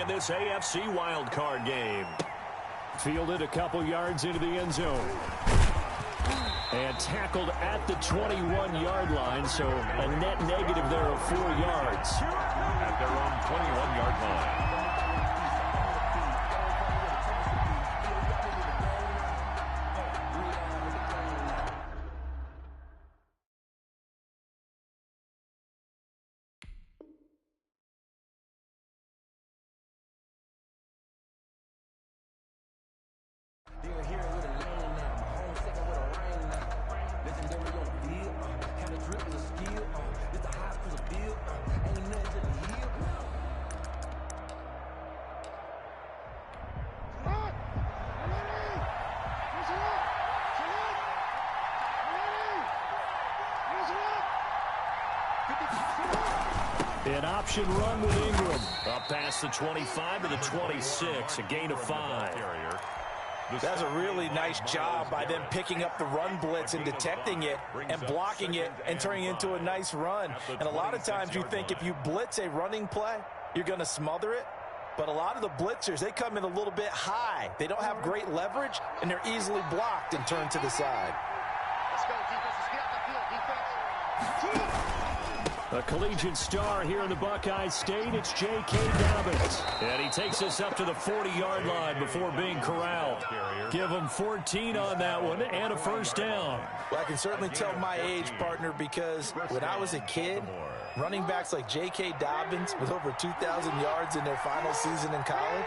in this AFC wildcard game. Fielded a couple yards into the end zone. And tackled at the 21-yard line, so a net negative there of 4 yards. At their own 21-yard line. An option run with Ingram. Up past the 25 to the 26, a gain of 5. That's a really nice job by them picking up the run blitz and detecting it and blocking it and turning it into a nice run. And a lot of times you think if you blitz a running play, you're going to smother it. But a lot of the blitzers, they come in a little bit high. They don't have great leverage, and they're easily blocked and turned to the side. Let's go, defense. Get out the field, defense. A collegiate star here in the Buckeye State, it's J.K. Dobbins. And he takes us up to the 40-yard line before being corralled. Give him 14 on that one and a first down. Well, I can certainly tell my age, partner, because when I was a kid, running backs like J.K. Dobbins with over 2,000 yards in their final season in college,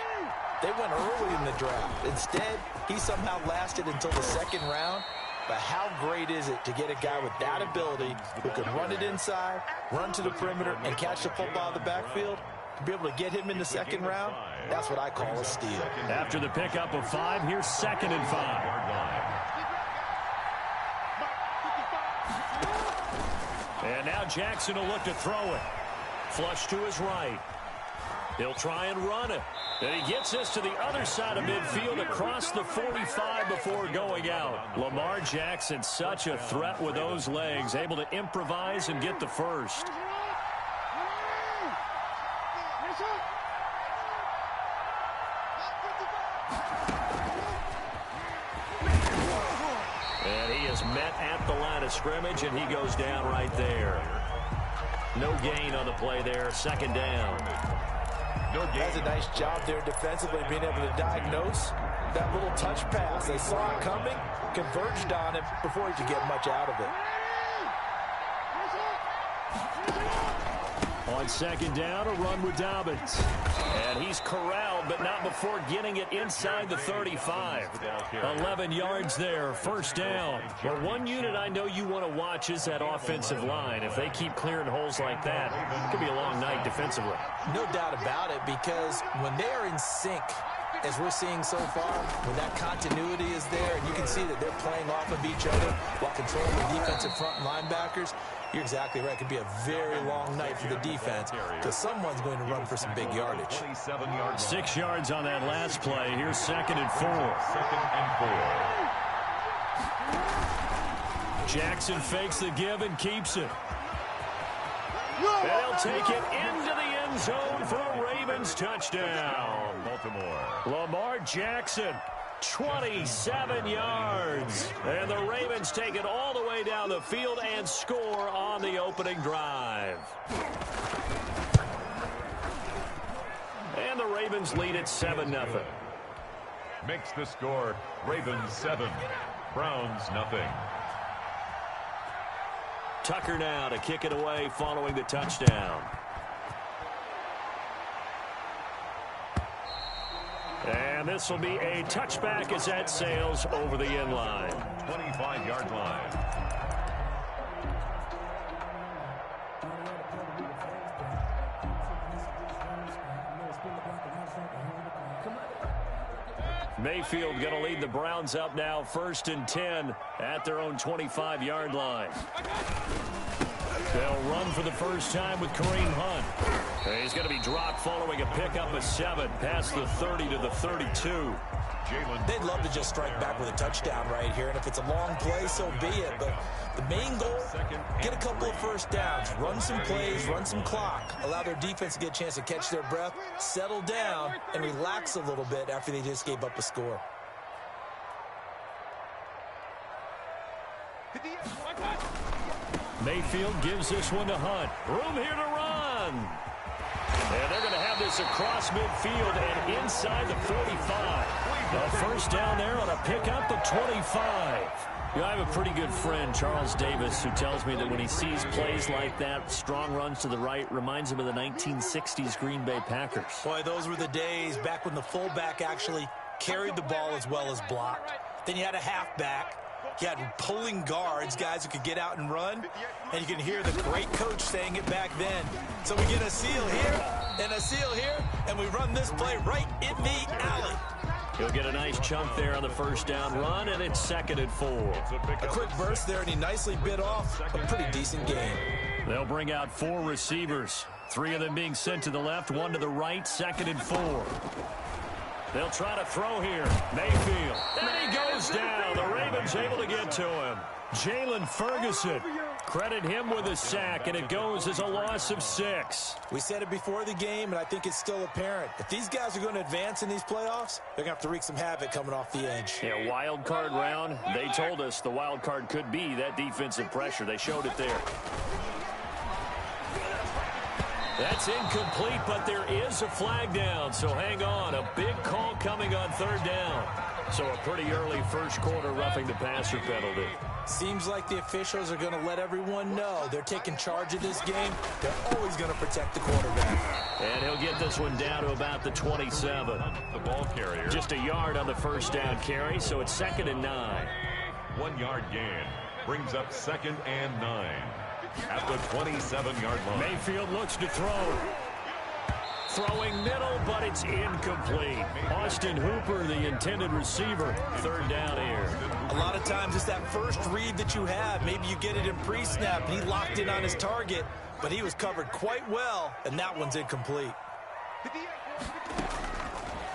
they went early in the draft. Instead, he somehow lasted until the second round. But how great is it to get a guy with that ability who can run it inside, run to the perimeter, and catch the football in the backfield? To be able to get him in the second round, that's what I call a steal. After the pickup of 5, here's 2nd and 5. And now Jackson will look to throw it. Flush to his right. He'll try and run it. And he gets this to the other side of midfield across the 45 before going out. Lamar Jackson, such a threat with those legs, able to improvise and get the first. And he is met at the line of scrimmage, and he goes down right there. No gain on the play there, 2nd down. Does a nice job there defensively, being able to diagnose that little touch pass. They saw it coming, converged on it before he could get much out of it. On 2nd down, a run with Dobbins. And he's corralled, but not before getting it inside the 35. 11 yards there, first down. Well, one unit I know you want to watch is that offensive line. If they keep clearing holes like that, it could be a long night defensively. No doubt about it, because when they are in sync, as we're seeing so far, when that continuity is there, and you can see that they're playing off of each other while controlling the defensive front linebackers, you're exactly right. It could be a very long night for the defense because someone's going to run for some big yardage. 6 yards on that last play. Here's 2nd and 4. 2nd and 4. Jackson fakes the give and keeps it. And he'll take it into the end zone for a Ravens touchdown. Lamar Jackson, 27 yards. And the Ravens take it all the way down the field and score on the opening drive. And the Ravens lead at 7-0. Makes the score Ravens 7, Browns 0. Tucker now to kick it away following the touchdown. And this will be a touchback as that sails over the end line. 25-yard line. Mayfield going to lead the Browns up now, 1st and 10 at their own 25-yard line. They'll run for the first time with Kareem Hunt. He's going to be dropped following a pickup of 7 past the 30 to the 32. They'd love to just strike back with a touchdown right here, and if it's a long play, so be it. But the main goal, get a couple of first downs, run some plays, run some clock, allow their defense to get a chance to catch their breath, settle down, and relax a little bit after they just gave up a score. Mayfield gives this one to Hunt. Room here to run. And they're going to have this across midfield and inside the 45. A first down there on a pickup of 25. You know, I have a pretty good friend, Charles Davis, who tells me that when he sees plays like that, strong runs to the right, reminds him of the 1960s Green Bay Packers. Boy, those were the days back when the fullback actually carried the ball as well as blocked. Then you had a halfback. You had pulling guards, guys who could get out and run, and you can hear the great coach saying it back then. So we get a seal here and a seal here, and we run this play right in the alley. He'll get a nice chunk there on the first down run, and it's 2nd and 4. A quick burst there, and he nicely bit off a pretty decent game. They'll bring out 4 receivers, 3 of them being sent to the left, 1 to the right, 2nd and 4. They'll try to throw here. Mayfield. And he goes down. The Ravens able to get to him. Jalen Ferguson. Credit him with a sack, and it goes as a loss of 6. We said it before the game, and I think it's still apparent. If these guys are going to advance in these playoffs, they're going to have to wreak some havoc coming off the edge. Yeah, wild card round. They told us the wild card could be that defensive pressure. They showed it there. That's incomplete, but there is a flag down, so hang on. A big call coming on 3rd down. So a pretty early first quarter roughing the passer penalty. Seems like the officials are going to let everyone know they're taking charge of this game. They're always going to protect the quarterback. And he'll get this one down to about the 27. The ball carrier. Just a yard on the first down carry, so it's 2nd and 9. 1 yard gain brings up 2nd and 9. At the 27-yard line. Mayfield looks to throw. Throwing middle, but it's incomplete. Austin Hooper, the intended receiver. 3rd down here. A lot of times it's that first read that you have. Maybe you get it in pre-snap, and he locked in on his target, but he was covered quite well, and that one's incomplete.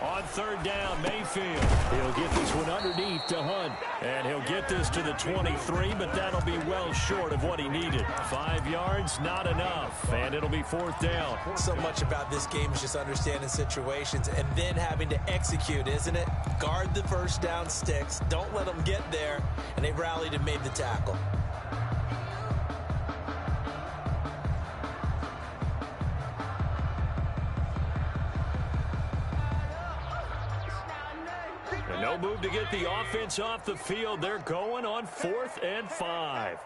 On 3rd down, Mayfield. He'll get this one underneath to Hunt. And he'll get this to the 23, but that'll be well short of what he needed. 5 yards, not enough. And it'll be 4th down. So much about this game is just understanding situations and then having to execute, isn't it? Guard the first down sticks. Don't let them get there. And they rallied and made the tackle. No move to get the offense off the field. They're going on 4th and 5.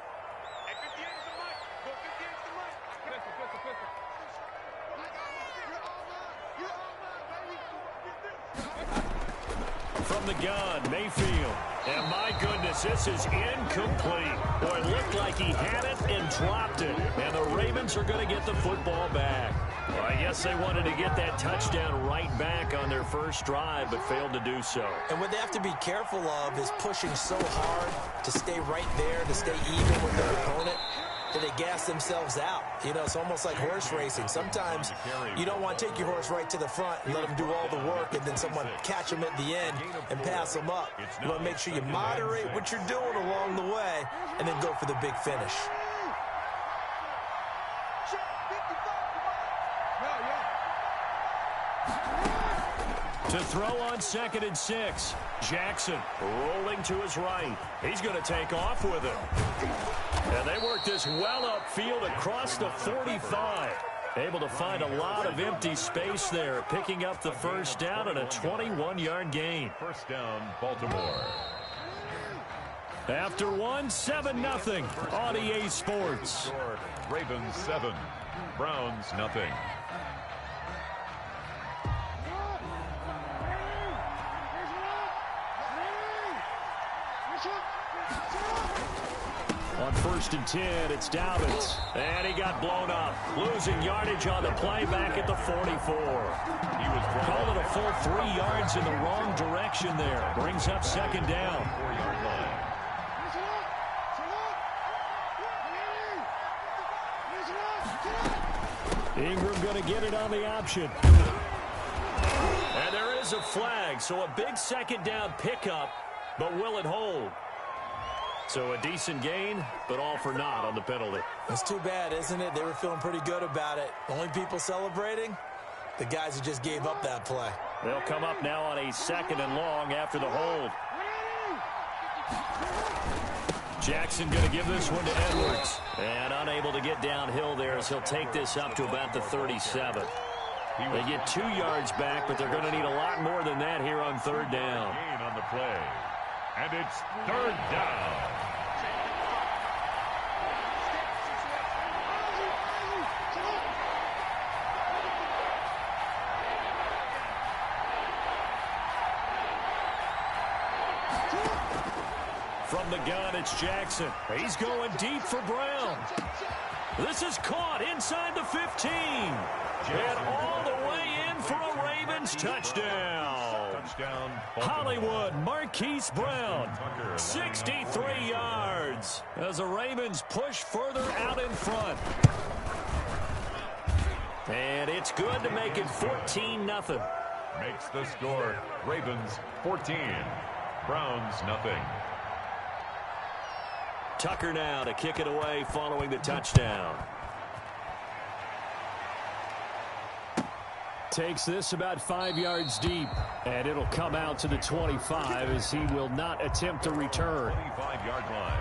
From the gun, Mayfield. And my goodness, this is incomplete. Boy, it looked like he had it and dropped it. And the Ravens are going to get the football back. Well, I guess they wanted to get that touchdown right back on their first drive, but failed to do so. And what they have to be careful of is pushing so hard to stay right there, to stay even with their opponent, that they gas themselves out. You know, it's almost like horse racing. Sometimes you don't want to take your horse right to the front and let them do all the work, and then someone catch them at the end and pass them up. You want to make sure you moderate what you're doing along the way and then go for the big finish. To throw on 2nd and 6. Jackson rolling to his right. He's going to take off with it. And they work this well upfield across the 45. Able to find a lot of empty space there, picking up the first down and a 21-yard gain. First down, Baltimore. After 7-0 on EA Sports. Ravens 7, Browns nothing. On 1st and 10, it's Dobbins. And he got blown up. Losing yardage on the play back at the 44. He was calling a full 3 yards in the wrong direction there. Brings up 2nd down. 4-yard line. Ingram going to get it on the option. And there is a flag, so a big second down pickup, but will it hold? So a decent gain, but all for naught on the penalty. It's too bad, isn't it? They were feeling pretty good about it. The only people celebrating, the guys who just gave up that play. They'll come up now on a 2nd and long after the hold. Jackson going to give this one to Edwards. And unable to get downhill there as he'll take this up to about the 37. They get 2 yards back, but they're going to need a lot more than that here on 3rd down. Gain on the play. And it's 3rd down. From the gun, it's Jackson. He's going deep for Brown. This is caught inside the 15. And all the way in for a Ravens touchdown. Hollywood Marquise Brown, 63 yards as the Ravens push further out in front. And it's good to make it 14-0. Makes the score Ravens 14, Browns nothing. Tucker now to kick it away following the touchdown. Takes this about 5 yards deep, and it'll come out to the 25 as he will not attempt to return. 25-yard line.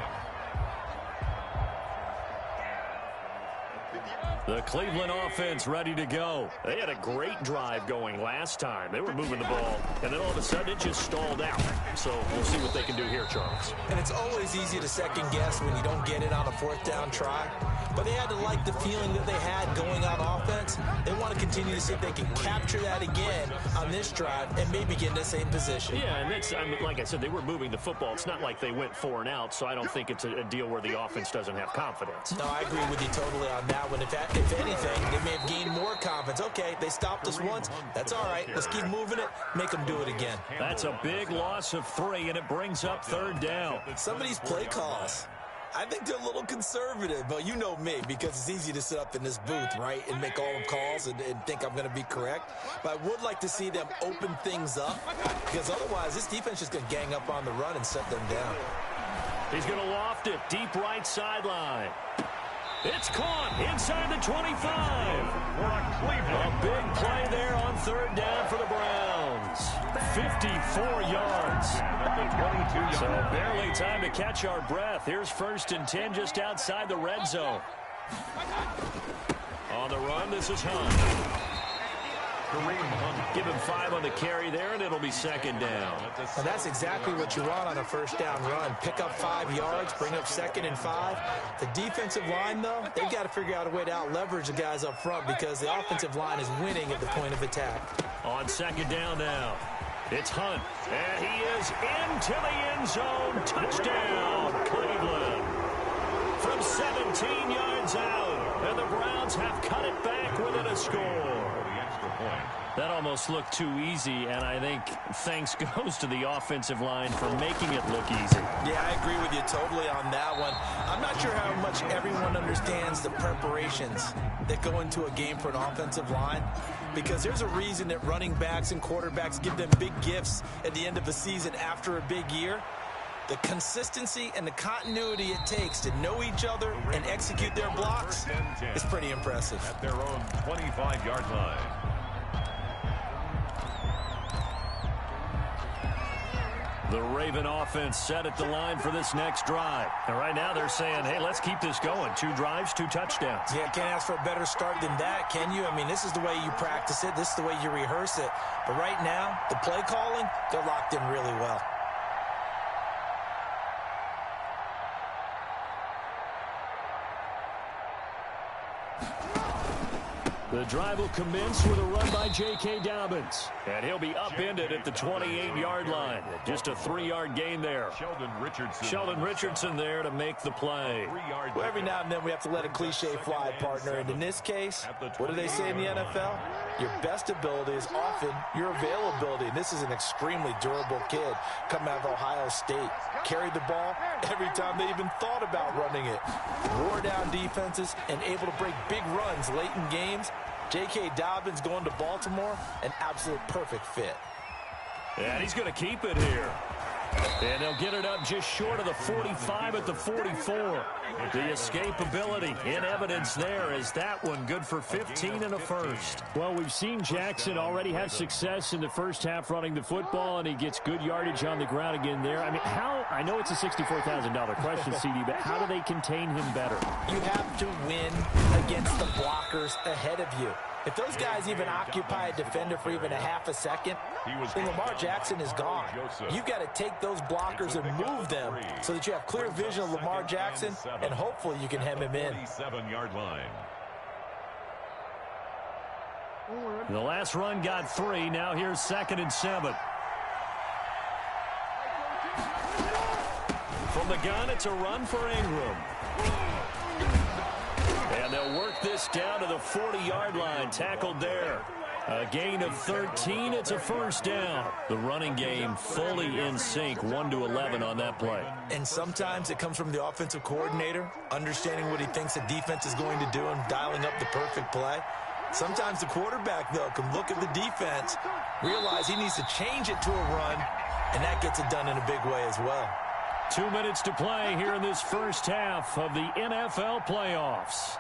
The Cleveland offense ready to go. They had a great drive going last time. They were moving the ball, and then all of a sudden it just stalled out. So we'll see what they can do here, Charles. And it's always easy to second guess when you don't get it on a 4th down try. But they had to like the feeling that they had going on offense. They want to continue to see if they can capture that again on this drive and maybe get in the same position. Yeah, and it's, I mean, like I said, they were moving the football. It's not like they went 4 and out, so I don't think it's a deal where the offense doesn't have confidence. No, I agree with you totally on that one. If anything, they may have gained more confidence. Okay, they stopped us once. That's all right. Let's keep moving it. Make them do it again. That's a big loss of 3, and it brings up 3rd down. Some of these play calls, I think they're a little conservative, but you know me, because it's easy to sit up in this booth, right, and make all the calls and think I'm going to be correct. But I would like to see them open things up, because otherwise this defense is going to gang up on the run and set them down. He's going to loft it deep right sideline. It's caught inside the 25. A big play there on 3rd down for the Browns. 54 yards. So barely time to catch our breath. Here's 1st and 10 just outside the red zone. On the run, this is Hunt. Give him 5 on the carry there, and it'll be 2nd down. And that's exactly what you want on a 1st down run. Pick up 5 yards, bring up 2nd and 5. The defensive line, though, they've got to figure out a way to out-leverage the guys up front because the offensive line is winning at the point of attack. On 2nd down now, it's Hunt. And he is into the end zone. Touchdown, Cleveland. From 17 yards out, and the Browns have cut it back within a score. That almost looked too easy, and I think thanks goes to the offensive line for making it look easy. Yeah, I agree with you totally on that one. I'm not sure how much everyone understands the preparations that go into a game for an offensive line, because there's a reason that running backs and quarterbacks give them big gifts at the end of a season after a big year. The consistency and the continuity it takes to know each other and execute their blocks is pretty impressive. At their own 25-yard line. The Raven offense set at the line for this next drive. And right now they're saying, hey, let's keep this going. 2 drives, 2 touchdowns. Yeah, can't ask for a better start than that, can you? I mean, this is the way you practice it. This is the way you rehearse it. But right now, the play calling, they're locked in really well. The drive will commence with a run by J.K. Dobbins. And he'll be upended at the 28-yard line. Just a 3-yard gain there. Sheldon Richardson there to make the play. Well, every now and then we have to let a cliche fly, partner. And in this case, what do they say in the NFL? Your best ability is often your availability. And this is an extremely durable kid coming out of Ohio State. Carried the ball every time they even thought about running it. Wore down defenses and able to break big runs late in games. J.K. Dobbins going to Baltimore, an absolute perfect fit. And he's going to keep it here. And they'll get it up just short of the 45 at the 44. The escapability in evidence there is that one good for 15 and a first. Well, we've seen Jackson already have success in the first half running the football, and he gets good yardage on the ground again there. I mean, I know it's a $64,000 question, CD, but how do they contain him better? You have to win against the blockers ahead of you. If those guys even occupy a defender for even a half a second, then Lamar Jackson is gone. You've got to take those blockers and move them so that you have clear vision of Lamar Jackson, and hopefully you can hem him in. 7-yard line. The last run got 3. Now here's 2nd and 7. From the gun, it's a run for Ingram. And they'll work this down to the 40-yard line. Tackled there. A gain of 13. It's a first down. The running game fully in sync. 1-11 on that play. And sometimes it comes from the offensive coordinator, understanding what he thinks the defense is going to do and dialing up the perfect play. Sometimes the quarterback, though, can look at the defense, realize he needs to change it to a run, and that gets it done in a big way as well. 2 minutes to play here in this first half of the NFL playoffs.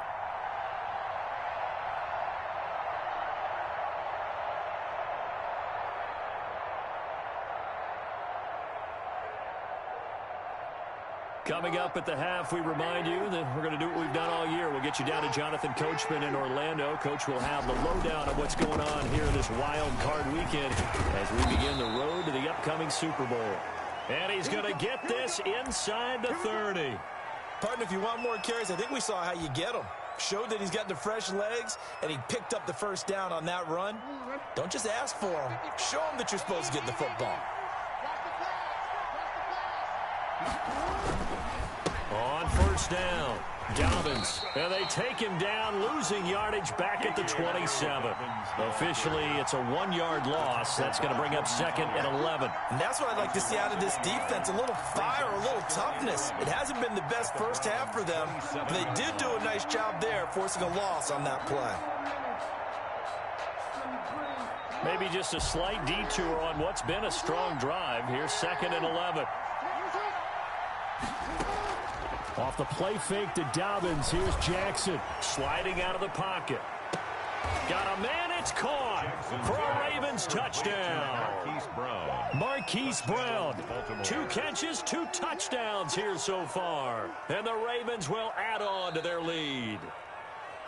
Coming up at the half, we remind you that we're going to do what we've done all year. We'll get you down to Jonathan Coachman in Orlando. Coach will have the lowdown of what's going on here in this wild card weekend as we begin the road to the upcoming Super Bowl. And he's going to get this inside the 30. Partner, if you want more carries, I think we saw how you get them. Showed that he's got the fresh legs, and he picked up the first down on that run. Don't just ask for them. Show them that you're supposed to get the football. On first down, Dobbins. And they take him down, losing yardage back at the 27. Officially, it's a 1-yard loss. That's going to bring up 2nd and 11. And that's what I'd like to see out of this defense, a little fire, a little toughness. It hasn't been the best first half for them, but they did do a nice job there, forcing a loss on that play. Maybe just a slight detour on what's been a strong drive. Here's 2nd and 11. Off the play fake to Dobbins. Here's Jackson sliding out of the pocket. Got a man. It's caught for a Ravens touchdown. Marquise Brown. 2 catches, 2 touchdowns here so far. And the Ravens will add on to their lead.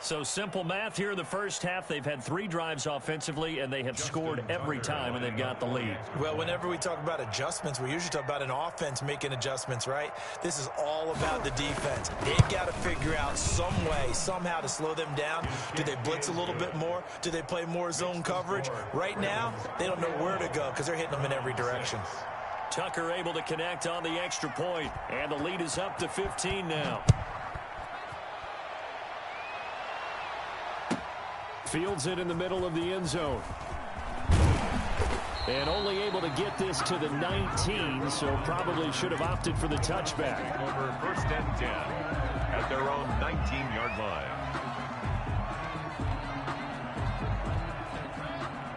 So simple math here in the first half. They've had 3 drives offensively, and they have scored every time, and they've got the lead. Well, whenever we talk about adjustments, we usually talk about an offense making adjustments, right? This is all about the defense. They've got to figure out some way, somehow to slow them down. Do they blitz a little bit more? Do they play more zone coverage? Right now, they don't know where to go because they're hitting them in every direction. Tucker able to connect on the extra point, and the lead is up to 15 now. Fields it in the middle of the end zone. And only able to get this to the 19, so probably should have opted for the touchback. Over 1st and 10 at their own 19-yard line.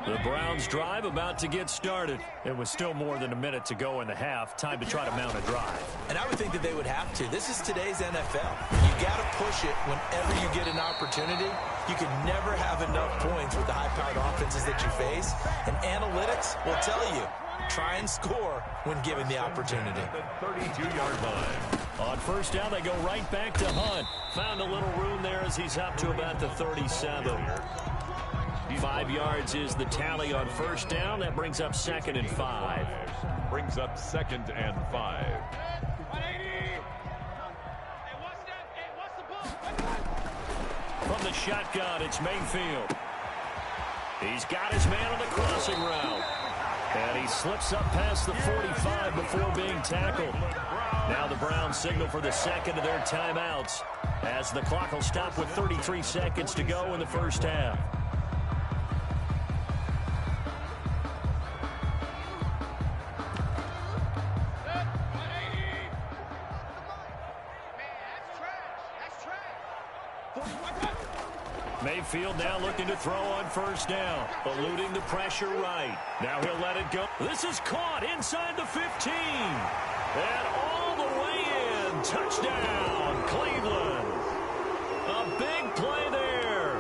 The Browns drive about to get started. It was still more than a minute to go in the half. Time to try to mount a drive. And I would think that they would have to. This is today's NFL. You got to push it whenever you get an opportunity. You can never have enough points with the high-powered offenses that you face. And analytics will tell you, try and score when given the opportunity. The 32-yard line. On first down, they go right back to Hunt. Found a little room there as he's up to about the 37. 5 yards is the tally on first down. That brings up 2nd and 5. Brings up 2nd and 5. From the shotgun, it's Mayfield. He's got his man on the crossing route. And he slips up past the 45 before being tackled. Now the Browns signal for the second of their timeouts as the clock will stop with 33 seconds to go in the first half. Mayfield now looking to throw on first down. Eluding the pressure right. Now he'll let it go. This is caught inside the 15. And all the way in. Touchdown, Cleveland. A big play there.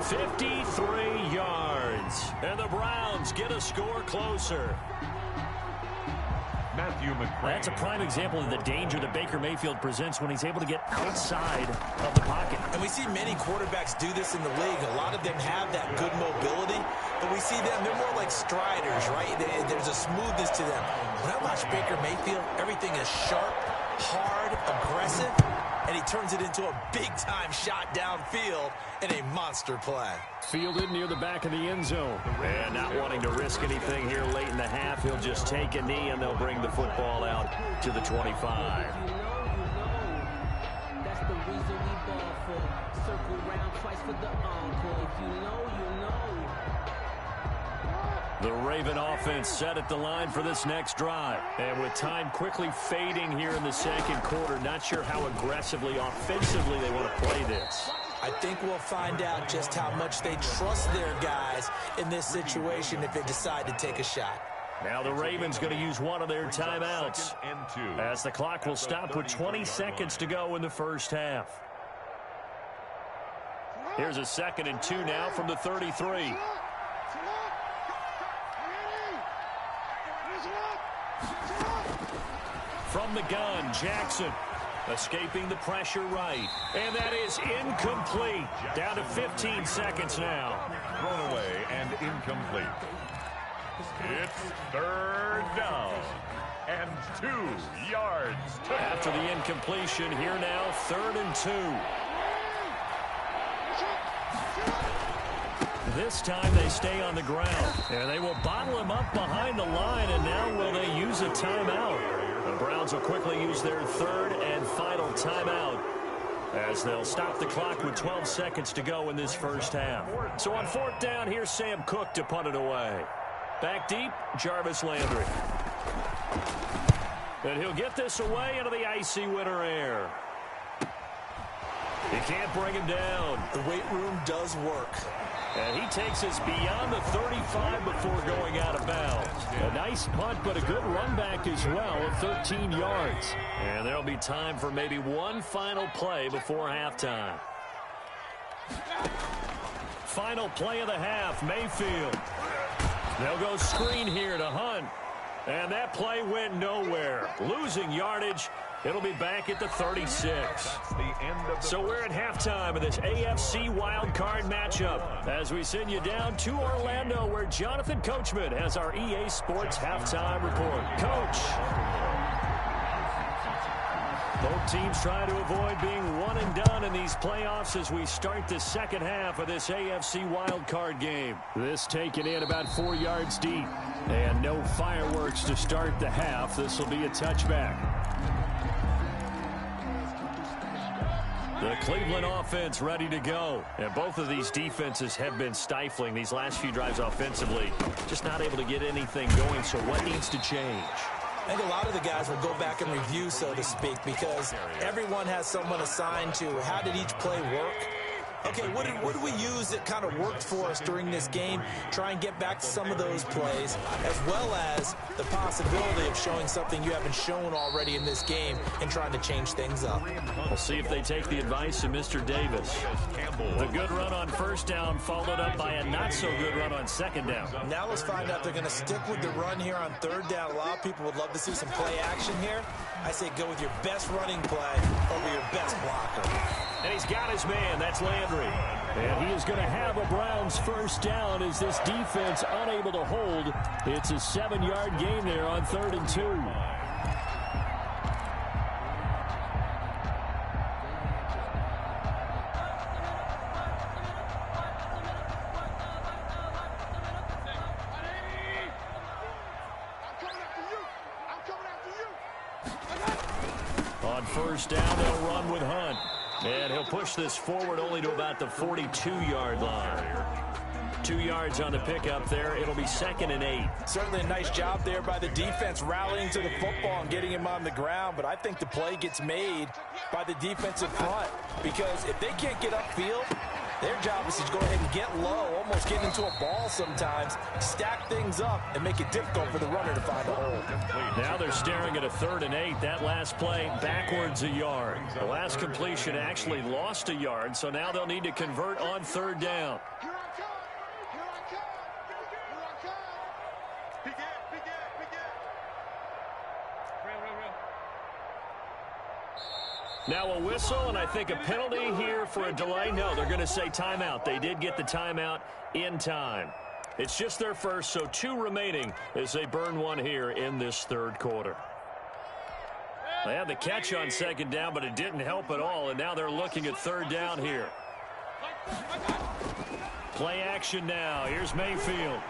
53 yards. And the Browns get a score closer. Matthew McCray. That's a prime example of the danger that Baker Mayfield presents when he's able to get outside of the pocket. And we see many quarterbacks do this in the league. A lot of them have that good mobility, but we see them, they're more like striders, right? There's a smoothness to them. When I watch Baker Mayfield, everything is sharp, hard, aggressive, and he turns it into a big-time shot downfield in a monster play. Fielded near the back of the end zone. And not wanting to risk anything here late in the half, he'll just take a knee, and they'll bring the football out to the 25. That's the reason we ball for. Circle round twice for the encore. If you know, you know. The Raven offense set at the line for this next drive. And with time quickly fading here in the second quarter, not sure how aggressively, offensively they want to play this. I think we'll find out just how much they trust their guys in this situation if they decide to take a shot. Now the Ravens going to use one of their timeouts as the clock will stop with 20 seconds to go in the first half. Here's a 2nd and 2 now from the 33. From the gun, Jackson escaping the pressure right. And that is incomplete. Down to 15 seconds now. Thrown away and incomplete. It's 3rd down and 2 yards. After the incompletion, here now, 3rd and 2. This time they stay on the ground. And they will bottle him up behind the line. And now will they use a timeout? The Browns will quickly use their 3rd and final timeout as they'll stop the clock with 12 seconds to go in this first half. So on 4th down, here's Sam Cook to punt it away. Back deep, Jarvis Landry. And he'll get this away into the icy winter air. He can't bring him down. The weight room does work. And he takes us beyond the 35 before going out of bounds. A nice punt, but a good run back as well at 13 yards. And there'll be time for maybe one final play before halftime. Final play of the half, Mayfield. They'll go screen here to Hunt. And that play went nowhere. Losing yardage. It'll be back at the 36. So we're at halftime of this AFC wildcard matchup as we send you down to Orlando where Jonathan Coachman has our EA Sports halftime report. Coach. Both teams try to avoid being one and done in these playoffs as we start the second half of this AFC wildcard game. This taken in about 4 yards deep. And no fireworks to start the half. This will be a touchback. The Cleveland offense ready to go. And both of these defenses have been stifling these last few drives offensively. Just not able to get anything going, so what needs to change? I think a lot of the guys will go back and review, so to speak, because everyone has someone assigned to how did each play work. Okay, what did we use that kind of worked for us during this game? Try and get back to some of those plays, as well as the possibility of showing something you haven't shown already in this game and trying to change things up. We'll see if they take the advice of Mr. Davis. The good run on first down followed up by a not-so-good run on second down. Now let's find out they're going to stick with the run here on 3rd down. A lot of people would love to see some play action here. I say go with your best running play over your best blocker. And he's got his man. That's Landry. And he is going to have a Browns first down as this defense unable to hold. It's a 7-yard gain there on 3rd and 2. On first down, they'll run with Hunt. And he'll push this forward only to about the 42-yard line. 2 yards on the pickup there. It'll be 2nd and 8. Certainly a nice job there by the defense rallying to the football and getting him on the ground. But I think the play gets made by the defensive front. Because if they can't get upfield, Their job is to go ahead and get low, almost get into a ball sometimes, stack things up, and make it difficult for the runner to find a hole. Now they're staring at a 3rd and 8. That last play, backwards a yard. The last completion actually lost a yard, so now they'll need to convert on 3rd down. Now a whistle, and I think a penalty here for a delay. No, they're going to say timeout. They did get the timeout in time. It's just their first, so 2 remaining as they burn one here in this 3rd quarter. They had the catch on 2nd down, but it didn't help at all, and now they're looking at 3rd down here. Play action now. Here's Mayfield.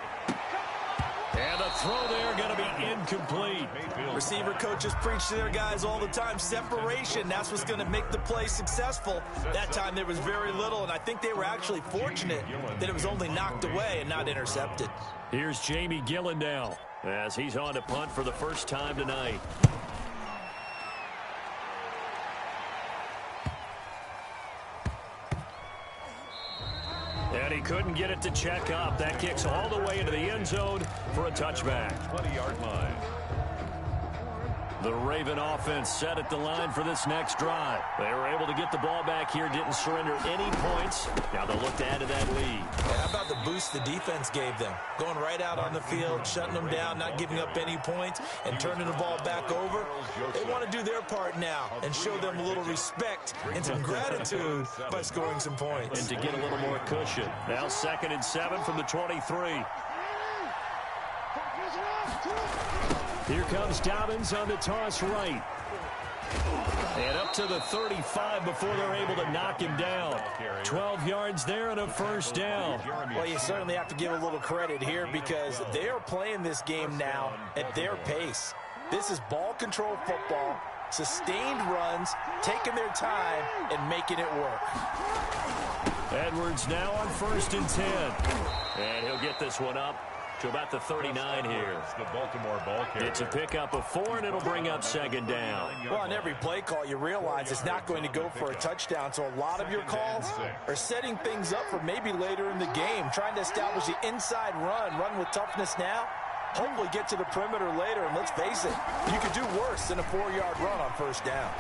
And the throw there going to be incomplete. Receiver coaches preach to their guys all the time. Separation, that's what's going to make the play successful. That time there was very little, and I think they were actually fortunate that it was only knocked away and not intercepted. Here's Jamie Gillen now as he's on to punt for the first time tonight. And he couldn't get it to check up. That kicks all the way into the end zone for a touchback. 20-yard line. The Raven offense set at the line for this next drive. They were able to get the ball back here, didn't surrender any points. Now they'll look to add to that lead. Yeah, how about the boost the defense gave them? Going right out on the field, shutting them down, not giving up any points, and turning the ball back over. They want to do their part now and show them a little respect and some gratitude by scoring some points. And to get a little more cushion. Now 2nd and 7 from the 23. Here comes Dobbins on the toss right. And up to the 35 before they're able to knock him down. 12 yards there and a 1st down. Well, you certainly have to give a little credit here because they are playing this game now at their pace. This is ball control football, sustained runs, taking their time, and making it work. Edwards now on 1st and 10. And he'll get this one up to about the 39 here. The Baltimore ball carrier. It's a pickup of 4, and it'll bring up 2nd down. Well, on every play call, you realize it's not going to go for a touchdown, so a lot of your calls are setting things up for maybe later in the game, trying to establish the inside run with toughness now, hopefully get to the perimeter later, and let's face it, you could do worse than a 4-yard run on 1st down.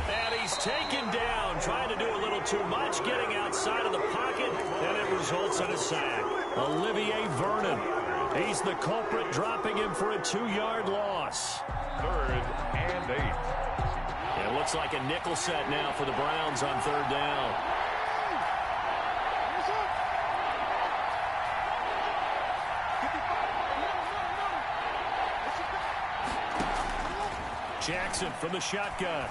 And he's taken down, trying to do a little too much, getting outside of the pocket, and it results in a sack. Olivier Vernon, he's the culprit, dropping him for a 2-yard loss. 3rd and 8. It looks like a nickel set now for the Browns on 3rd down. Jackson from the shotgun.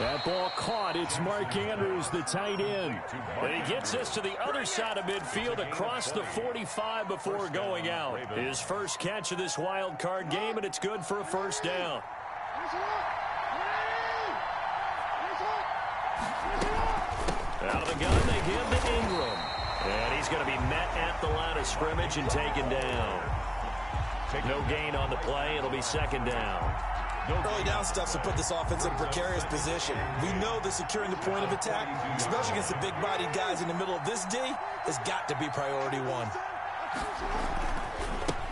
That ball caught. It's Mark Andrews, the tight end. And he gets this to the other side of midfield across the 45 before going out. His first catch of this wild card game, and it's good for a 1st down. Out of the gun, they give to Ingram. And he's going to be met at the line of scrimmage and taken down. No gain on the play. It'll be 2nd down. Early down stuff to put this offense in a precarious position. We know that securing the point of attack, especially against the big-bodied guys in the middle of this D, has got to be priority 1.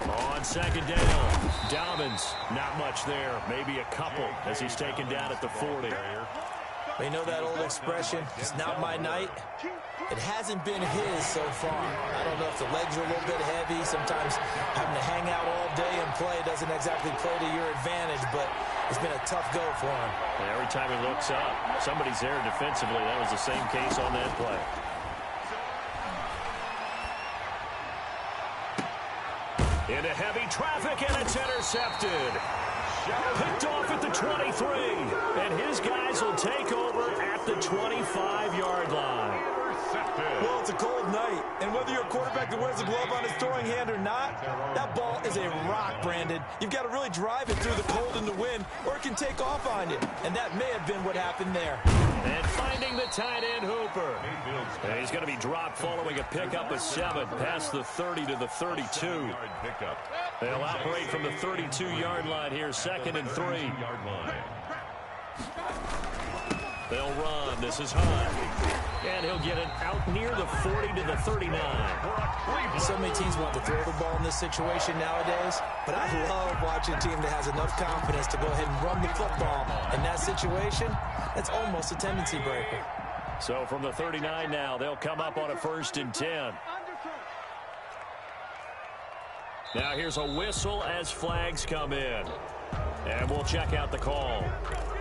On 2nd down, Dobbins, not much there. Maybe a couple as he's taken down at the 40. We know that old expression, it's not my night. It hasn't been his so far. I don't know if the legs are a little bit heavy. Sometimes having to hang out all day and play doesn't exactly play to your advantage, but it's been a tough go for him. And every time he looks up, somebody's there defensively. That was the same case on that play. Into heavy traffic, and it's intercepted. Picked off at the 23, and his guys will take over at the 25-yard line. Well, it's a cold night, and whether you're a quarterback quarterback that wears the glove on his throwing hand or not, that ball is a rock, Brandon. You've got to really drive it through the cold and the wind, or it can take off on you. And that may have been what happened there. And finding the tight end, Hooper. And he's going to be dropped following a pickup of 7 past the 30 to the 32. They'll operate from the 32-yard line here, 2nd and 3. They'll run. This is Hunt. And he'll get it out near the 40 to the 39. So many teams want to throw the ball in this situation nowadays, but I love watching a team that has enough confidence to go ahead and run the football. In that situation, that's almost a tendency breaker. So from the 39 now, they'll come up on a 1st and 10. Now here's a whistle as flags come in. And we'll check out the call.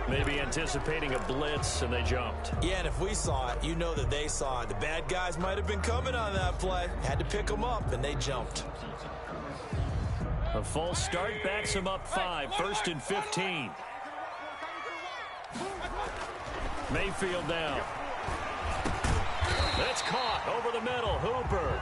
Maybe anticipating a blitz, and they jumped. Yeah, and if we saw it, you know that they saw it. The bad guys might have been coming on that play. Had to pick them up, and they jumped. A false start backs them up 5, 1st and 15. Mayfield down. That's caught over the middle. Hooper.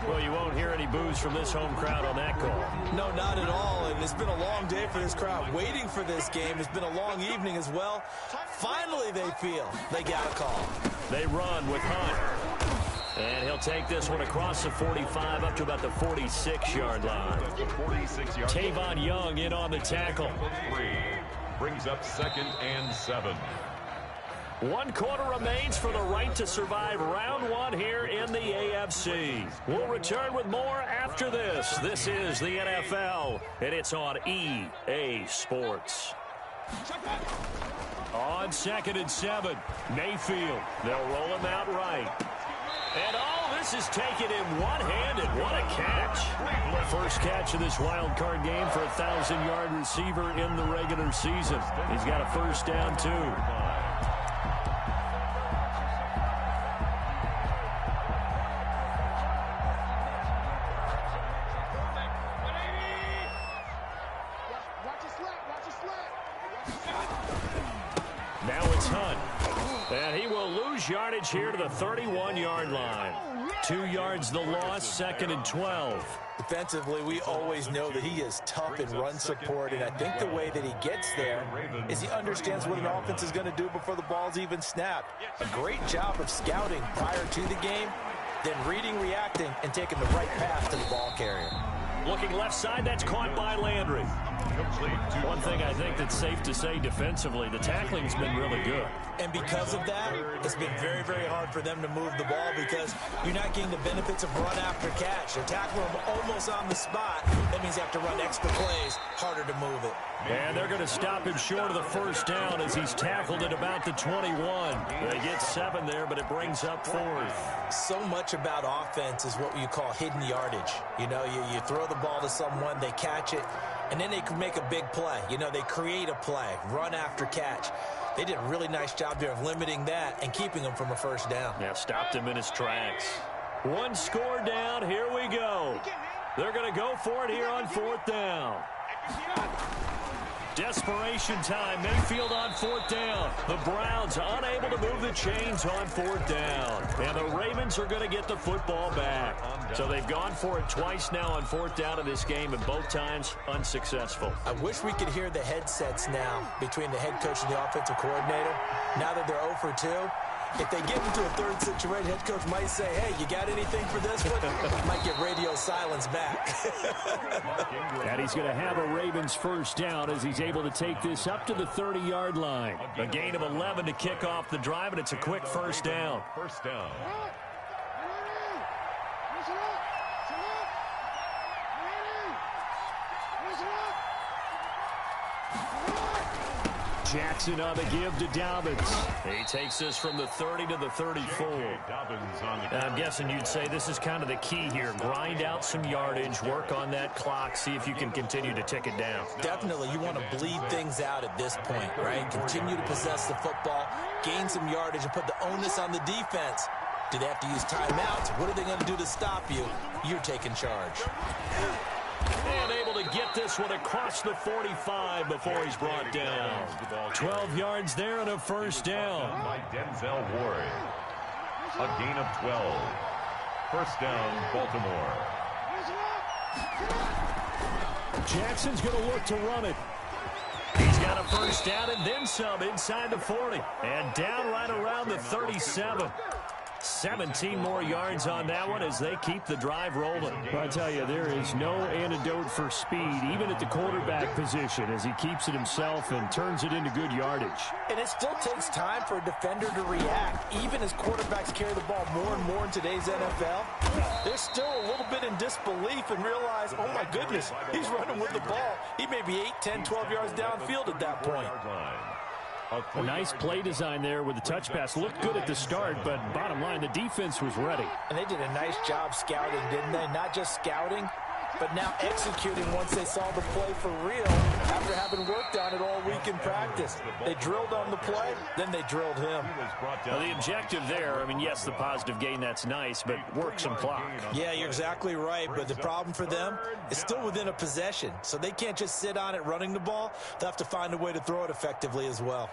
Well, you won't hear any boos from this home crowd on that call. No, not at all. And it's been a long day for this crowd waiting for this game. It's been a long evening as well. Finally, they feel they got a call. They run with Hunt. And he'll take this one across the 45 up to about the 46-yard line. Tavon Young in on the tackle. Brings up 2nd and 7. 1 quarter remains for the right to survive round 1 here in the AFC. We'll return with more after this. This is the NFL, and it's on EA Sports. On 2nd and 7, Mayfield. They'll roll him out right. And this is taken in one-handed. What a catch. First catch of this wild card game for a 1,000-yard receiver in the regular season. He's got a 1st down, too. Now it's Hunt. And he will lose yardage here to the 31-yard line. 2 yards the loss, 2nd and 12. Defensively, we always know that he is tough in run support, and I think the way that he gets there is he understands what an offense is going to do before the ball's even snapped. A great job of scouting prior to the game, then reading, reacting, and taking the right path to the ball carrier. Looking left side, that's caught by Landry. One thing I think that's safe to say defensively, the tackling's been really good. And because of that, it's been very, very hard for them to move the ball because you're not getting the benefits of run after catch. They're tackling them almost on the spot. That means they have to run extra plays, harder to move it. And they're going to stop him short of the 1st down as he's tackled at about the 21. They get 7 there, but it brings up 4th. So much about offense is what you call hidden yardage. You know, you throw the ball to someone, they catch it, and then they can make a big play. You know, they create a play, run after catch. They did a really nice job there of limiting that and keeping him from a 1st down. Yeah, stopped him in his tracks. 1 score down. Here we go. They're going to go for it here on 4th down. Desperation time. Mayfield on 4th down. The Browns unable to move the chains on 4th down. And the Ravens are going to get the football back. So they've gone for it twice now on 4th down in this game, and both times unsuccessful. I wish we could hear the headsets now between the head coach and the offensive coordinator. Now that they're 0 for 2, if they get into a 3rd situation, head coach might say, hey, you got anything for this one? Might get radio silence back. And he's going to have a Ravens 1st down as he's able to take this up to the 30-yard line. A gain of 11 to kick off the drive, and it's a quick 1st down. 1st down. Jackson on the give to Dobbins. He takes this from the 30 to the 34. And I'm guessing you'd say this is kind of the key here. Grind out some yardage, work on that clock, see if you can continue to tick it down. Definitely, you want to bleed things out at this point, right? Continue to possess the football, gain some yardage, and put the onus on the defense. Do they have to use timeouts? What are they going to do to stop you? You're taking charge. And able to get this one across the 45 before he's brought down. 12 yards there and a 1st down. By Denzel Ward. A gain of 12. First down, Baltimore. Jackson's going to look to run it. He's got a first down and then some inside the 40. And down right around the 37. 17 more yards on that one as they keep the drive rolling. I tell you, there is no antidote for speed, even at the quarterback position, as he keeps it himself and turns it into good yardage. And it still takes time for a defender to react, even as quarterbacks carry the ball more and more in today's NFL. They're still a little bit in disbelief and realize, oh my goodness, he's running with the ball. He may be 8, 10, 12 yards downfield at that point. A nice play design there with the touch pass. Looked good at the start, but bottom line, the defense was ready. And they did a nice job scouting, didn't they? Not just scouting, but now executing once they saw the play for real after having worked on it all week in practice. They drilled on the play, then they drilled him. Well, the objective there, I mean, yes, the positive gain, that's nice, but work some clock. Yeah, you're exactly right, but the problem for them is still within a possession, so they can't just sit on it running the ball. They'll have to find a way to throw it effectively as well.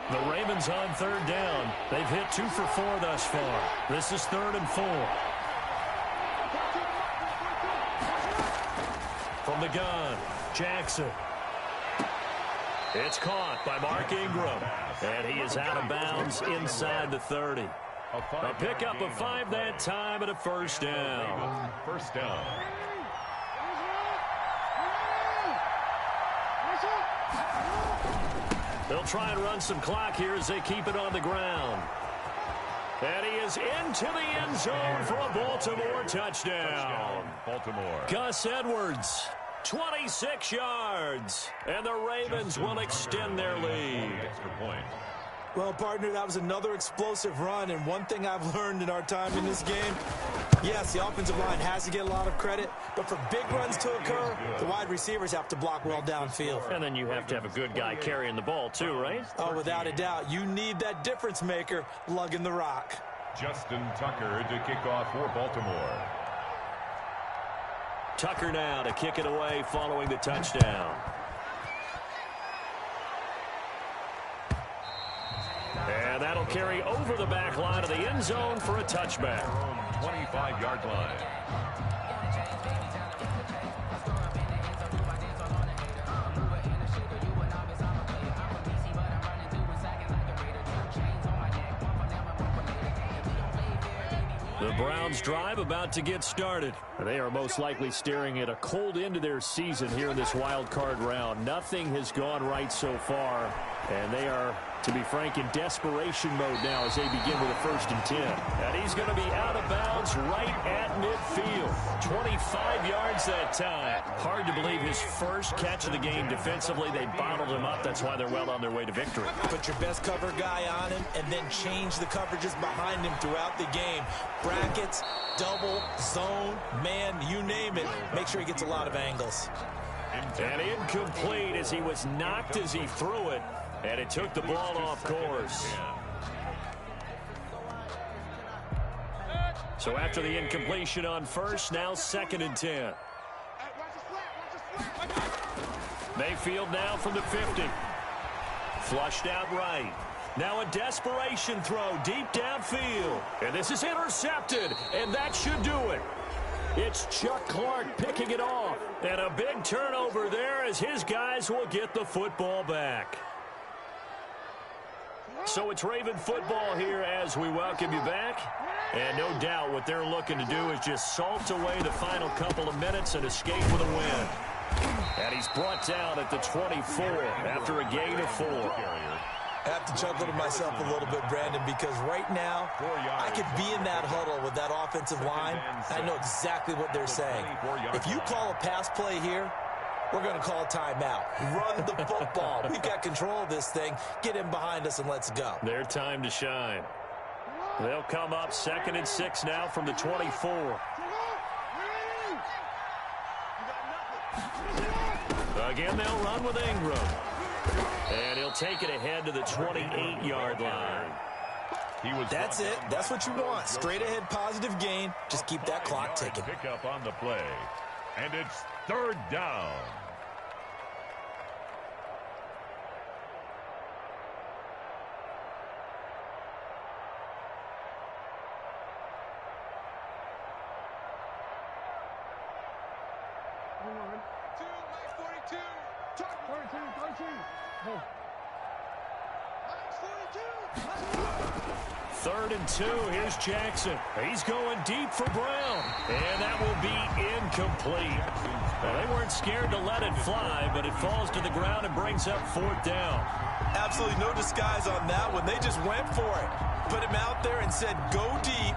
The Ravens on third down. They've hit 2 for 4 thus far. This is 3rd and 4. From the gun, Jackson. It's caught by Mark Ingram. And he is out of bounds inside the 30. A pickup of 5 that time and a first down. First down. They'll try and run some clock here as they keep it on the ground. And he is into the end zone for a Baltimore touchdown. Baltimore. Gus Edwards, 26 yards. And the Ravens will extend their lead. Extra point. Well, partner, that was another explosive run, and one thing I've learned in our time in this game, yes, the offensive line has to get a lot of credit, but for big runs to occur, the wide receivers have to block well downfield. And then you have to have a good guy carrying the ball too, right? Oh, without a doubt. You need that difference maker lugging the rock. Justin Tucker to kick off for Baltimore. Tucker now to kick it away following the touchdown. And that'll carry over the back line of the end zone for a touchback. 25-yard line. The Browns drive about to get started. They are most likely staring at a cold end to their season here in this wild card round. Nothing has gone right so far, and they are, to be frank, in desperation mode now as they begin with a 1st and 10. And he's going to be out of bounds right at midfield. 25 yards that time. Hard to believe his first catch of the game defensively. They bottled him up. That's why they're well on their way to victory. Put your best cover guy on him and then change the coverages behind him throughout the game. Brackets, double, zone, man, you name it. Make sure he gets a lot of angles. And incomplete as he was knocked as he threw it. And it took the ball off course. So after the incompletion on first, now 2nd and 10. Mayfield now from the 50. Flushed out right. Now a desperation throw deep downfield. And this is intercepted. And that should do it. It's Chuck Clark picking it off. And a big turnover there as his guys will get the football back. So it's Raven football here as we welcome you back. And no doubt what they're looking to do is just salt away the final couple of minutes and escape with a win. And he's brought down at the 24 after a gain of 4. I have to chuckle to myself a little bit, Brandon, because right now I could be in that huddle with that offensive line. I know exactly what they're saying. If you call a pass play here, we're going to call a timeout. Run the football. We've got control of this thing. Get in behind us and let's go. Their time to shine. They'll come up 2nd and 6 now from the 24. Again, they'll run with Ingram. And he'll take it ahead to the 28-yard line. That's it. That's what you want. Straight ahead positive gain. Just keep that clock ticking. Pick up on the play. And it's third down. Third and 2. Here's Jackson. He's going deep for Brown. And that will be incomplete. Well, they weren't scared to let it fly, but it falls to the ground and brings up fourth down. Absolutely no disguise on that one. They just went for it. Put him out there and said, go deep.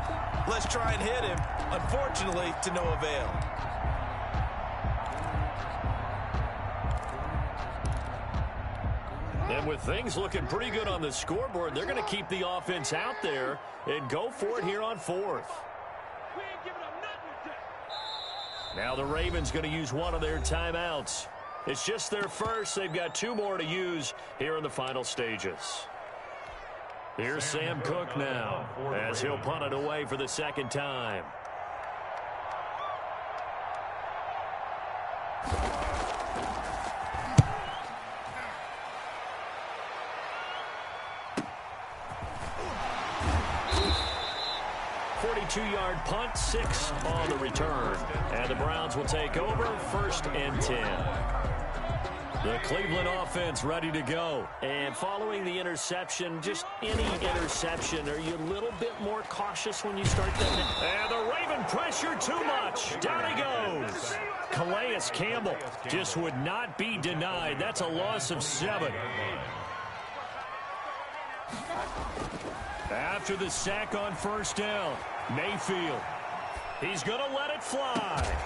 Let's try and hit him. Unfortunately, to no avail. And with things looking pretty good on the scoreboard, they're going to keep the offense out there and go for it here on fourth. Now the Ravens going to use one of their timeouts. It's just their first. They've got 2 more to use here in the final stages. Here's Sam Cook now as he'll punt it away for the second time. Two-yard punt, 6 on the return. And the Browns will take over, 1st and 10. The Cleveland offense ready to go. And following the interception, just any interception, are you a little bit more cautious when you start that? And the Raven pressure too much. Down he goes. Calais Campbell just would not be denied. That's a loss of 7. After the sack on first down, Mayfield. He's going to let it fly.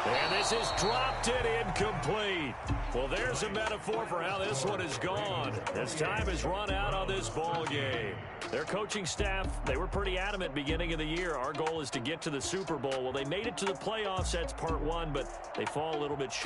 And this is dropped it incomplete. Well, there's a metaphor for how this one is gone. As time has run out on this ball game. Their coaching staff, they were pretty adamant beginning of the year. Our goal is to get to the Super Bowl. Well, they made it to the playoffs. That's part 1, but they fall a little bit short.